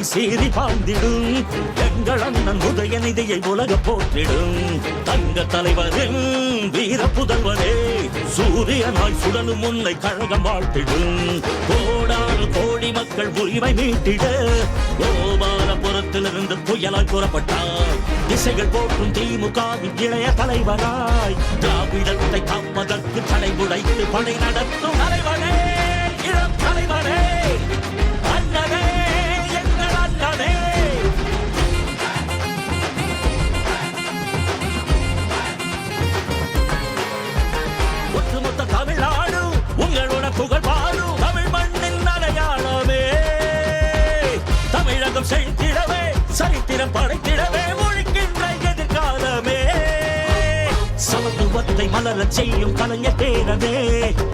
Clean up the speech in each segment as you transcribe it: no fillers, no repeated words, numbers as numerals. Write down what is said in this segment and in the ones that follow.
சீறி பாய்ந்திடும் எங்கள் அண்ணன் உதயநிதியை உலக போற்றிடும் தங்க தலைவரின் வீர புதல்வரே சூரியனாய் சுடலும் உன்னை கழகம் வாழ்த்திடும் கோடான கோடி மக்கள் உரிமை மீட்டிட கோபாலபுரத்திலிருந்து புயலாய் புறப்பட்டார் திசைகள் போற்றும் திமுகவின் இளைய தலைவராய் திராவிடத்தை காப்பதற்கு தடை உடைத்து படை நடத்தும் தலைவரே இளம் தலைவரே அண்ணனே எங்கள் அண்ணனே ஒட்டுமொத்த தமிழ்நாடு உங்களோட புகழ் பாடும் தமிழ் மண்ணின் அடையாளமே தமிழகம் செழித்திடவே சரித்திரம் படைத்திடவே ஒழிக்கின்ற எதிர்காலமே சமத்துவத்தை மலரச் செய்யும் கலைஞர் பேரவே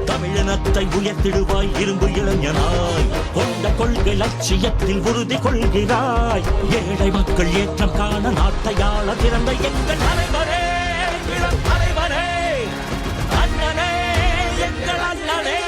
தமிழினத்தை உயர்த்திடுவாய் இரும்பு இளைஞனாய் கொண்ட கொள்கை லட்சியத்தில் உறுதி கொள்கிறாய் ஏழை மக்கள் ஏற்றம் காண நாட்டையாள திறந்த எங்கள் தலைவரே இளம் தலைவரே அண்ணனே எங்கள் அண்ணனே